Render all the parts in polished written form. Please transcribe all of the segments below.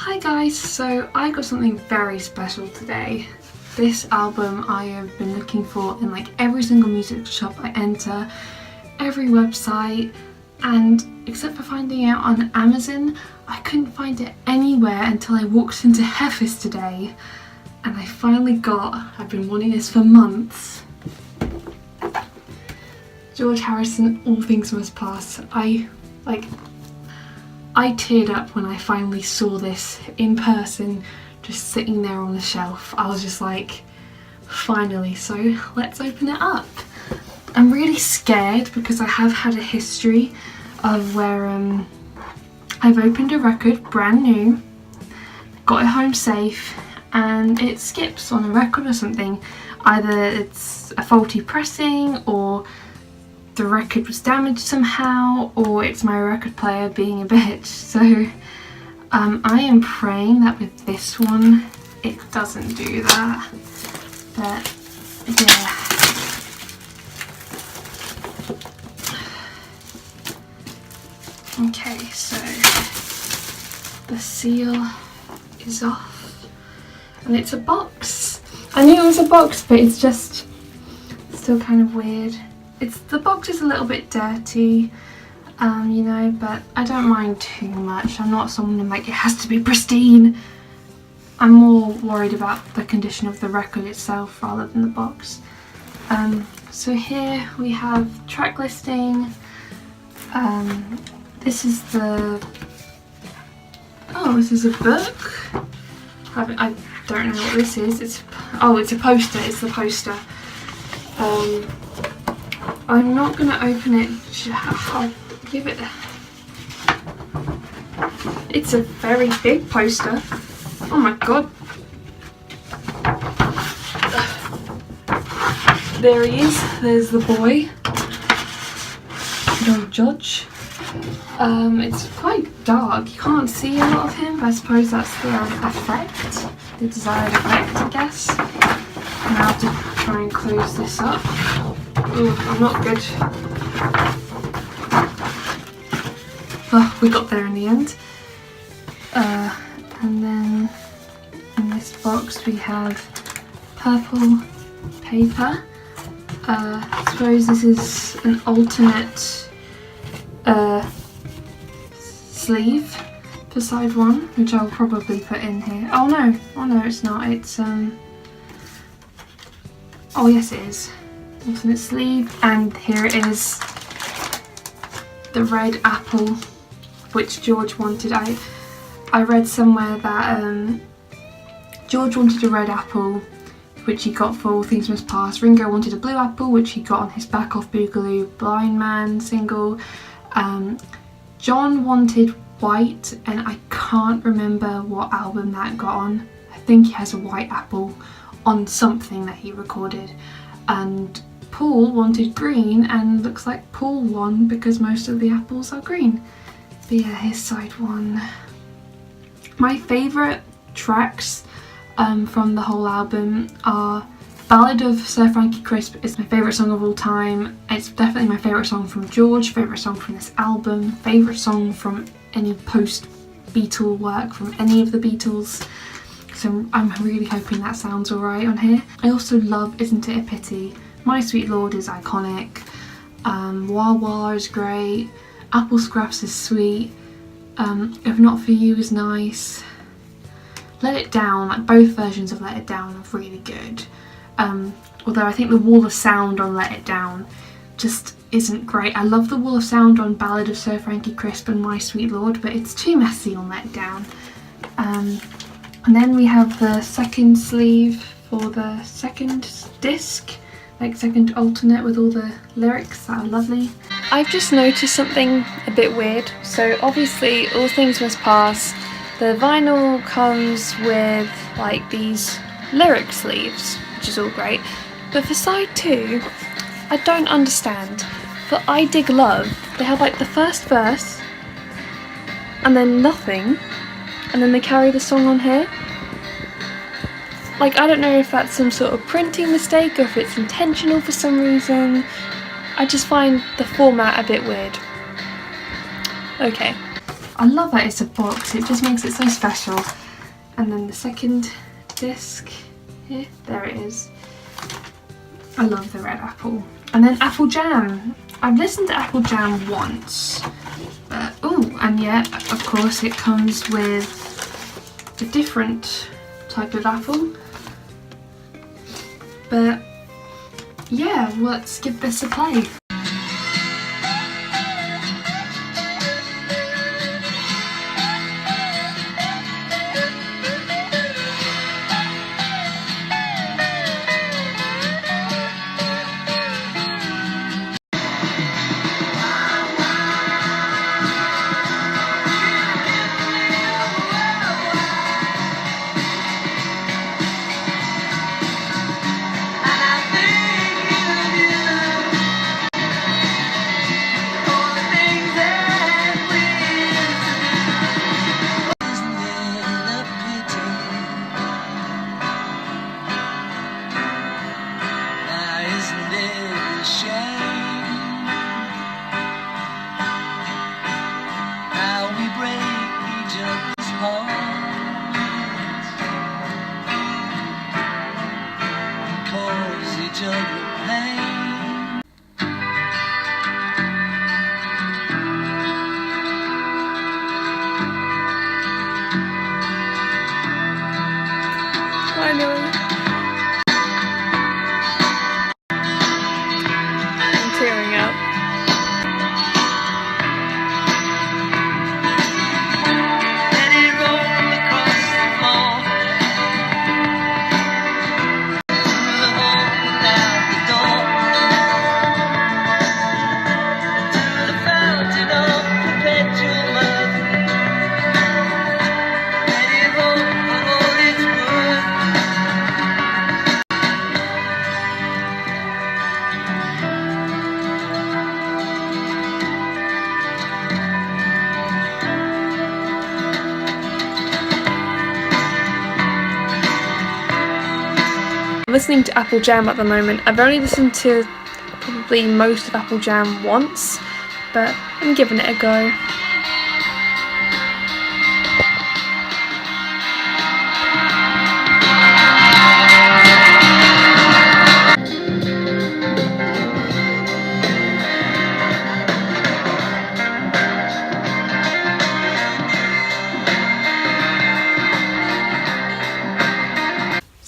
Hi guys, so I got something very special today. This album I have been looking for in like every single music shop I enter, every website, and except for finding it on Amazon, I couldn't find it anywhere until I walked into Memphis today. And I finally I've been wanting this for months. George Harrison, All Things Must Pass. I teared up when I finally saw this in person, just sitting there on the shelf. I was just like, finally, so let's open it up. I'm really scared because I have had a history of where I've opened a record brand new, got it home safe, and it skips on a record or something. Either it's a faulty pressing, or the record was damaged somehow, or it's my record player being a bitch. So I am praying that with this one it doesn't do that. But yeah. Okay, so the seal is off and it's a box. I knew it was a box, but it's just still kind of weird. The box is a little bit dirty, you know, but I don't mind too much. I'm not someone like it has to be pristine. I'm more worried about the condition of the record itself rather than the box. So here we have track listing. This is this is a book. I don't know what this is. It's a poster. It's the poster. I'm not going to open it. I'll give it. It's a very big poster. Oh my god. There he is. There's the boy. No judge. It's quite dark. You can't see a lot of him, but I suppose that's the effect. The desired effect, I guess. And I'll have to try and close this up. Ooh, I'm not good. Oh, we got there in the end. And then in this box we have purple paper. I suppose this is an alternate sleeve for side one, which I'll probably put in here. Oh no, it's not. It's oh yes it is. Alternate sleeve, and here it is, the red apple, which George wanted. I read somewhere that George wanted a red apple, which he got for All Things Must Pass. Ringo wanted a blue apple, which he got on his Back Off Boogaloo Blind Man single. John wanted white, and I can't remember what album that got on. I think he has a white apple on something that he recorded. And Paul wanted green, and looks like Paul won because most of the apples are green. But yeah, here's side one. My favourite tracks from the whole album are Ballad of Sir Frankie Crisp is my favourite song of all time. It's definitely my favourite song from George, favourite song from this album, favourite song from any post-Beatle work from any of the Beatles. So I'm really hoping that sounds alright on here. I also love Isn't It a Pity. My Sweet Lord is iconic. Wah Wah is great. Apple Scraps is sweet. If Not For You is nice. Let It Down, like both versions of Let It Down are really good. Although I think the wall of sound on Let It Down just isn't great. I love the wall of sound on Ballad of Sir Frankie Crisp and My Sweet Lord, but it's too messy on Let It Down. And then we have the second sleeve for the second disc, like second alternate with all the lyrics that are lovely. I've just noticed something a bit weird. So obviously All Things Must Pass, the vinyl comes with like these lyric sleeves, which is all great. But for side two, I don't understand. For I Dig Love, they have like the first verse and then nothing, and then they carry the song on here. Like, I don't know if that's some sort of printing mistake or if it's intentional for some reason. I just find the format a bit weird. Okay. I love that it's a box, it just makes it so special. And then the second disc here, there it is. I love the red apple. And then apple jam. I've listened to apple jam once, but and yet of course it comes with a different type of apple. But yeah, let's give this a play. Finally. I'm tearing up. Let it roll across the floor, through the hole and out the door, to the fountain of perpetual love. Let it roll for all it's worth. I'm listening to Apple Jam at the moment. I've only listened to probably most of Apple Jam once, but I'm giving it a go.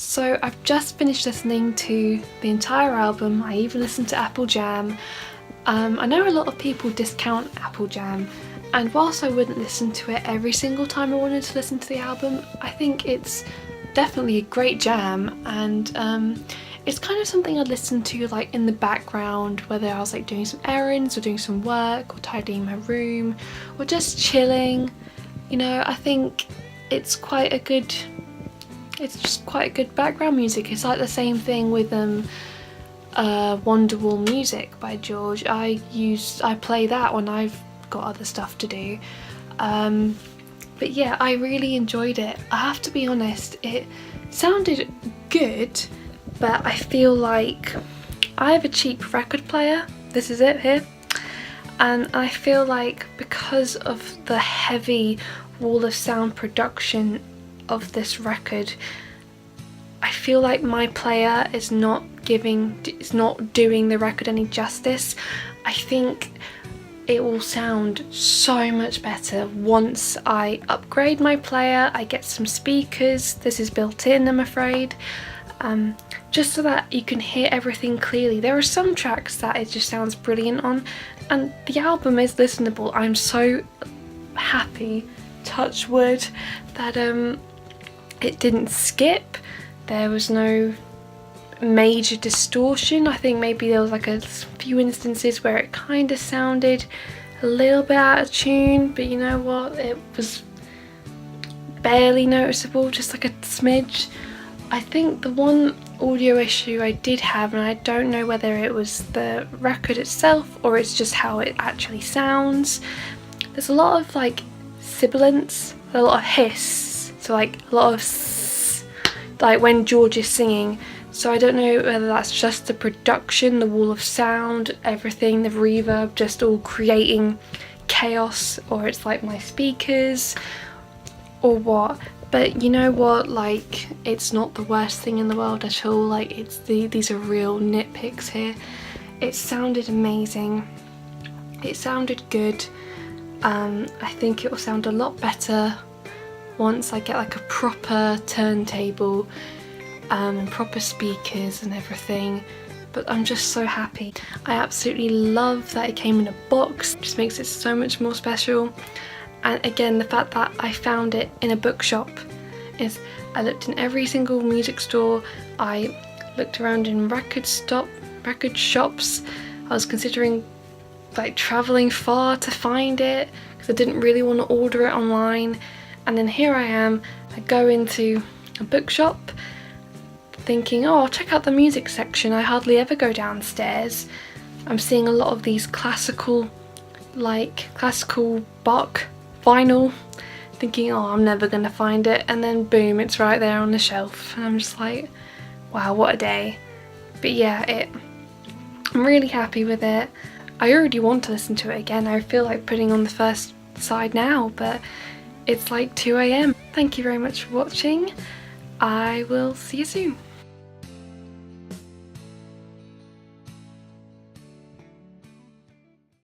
So I've just finished listening to the entire album. I even listened to Apple Jam. I know a lot of people discount Apple Jam, and whilst I wouldn't listen to it every single time I wanted to listen to the album, I think it's definitely a great jam, and it's kind of something I'd listen to like in the background, whether I was like doing some errands or doing some work or tidying my room or just chilling. You know, I think it's just quite a good background music. It's like the same thing with Wonderwall Music by George. I play that when I've got other stuff to do. But yeah, I really enjoyed it. I have to be honest, it sounded good, but I feel like I have a cheap record player. This is it here. And I feel like because of the heavy wall of sound production of this record, I feel like my player is not doing the record any justice. I think it will sound so much better once I upgrade my player. I get some speakers. This is built in, I'm afraid, just so that you can hear everything clearly. There are some tracks that it just sounds brilliant on, and the album is listenable. I'm so happy, touch wood, that it didn't skip. There was no major distortion. I think maybe there was like a few instances where it kind of sounded a little bit out of tune, but you know what, it was barely noticeable, just like a smidge. I think the one audio issue I did have, and I don't know whether it was the record itself or it's just how it actually sounds, there's a lot of like sibilance, a lot of hiss, so like a lot of like when George is singing. So I don't know whether that's just the production, the wall of sound, everything, the reverb, just all creating chaos, or it's like my speakers or what. But you know what, like, it's not the worst thing in the world at all. Like, these are real nitpicks here. It sounded amazing, it sounded good. I think it will sound a lot better once I get like a proper turntable and proper speakers and everything. But I'm just so happy. I absolutely love that it came in a box, it just makes it so much more special. And again, the fact that I found it in a bookshop is, I looked in every single music store, I looked around in record shops, I was considering like travelling far to find it because I didn't really want to order it online. And then here I am, I go into a bookshop thinking, oh, I'll check out the music section. I hardly ever go downstairs. I'm seeing a lot of these classical Bach vinyl, thinking, oh, I'm never gonna find it, and then boom, it's right there on the shelf, and I'm just like, wow, what a day. But yeah, I'm really happy with it. I already want to listen to it again. I feel like putting on the first side now, but it's like 2 AM. Thank you very much for watching. I will see you soon.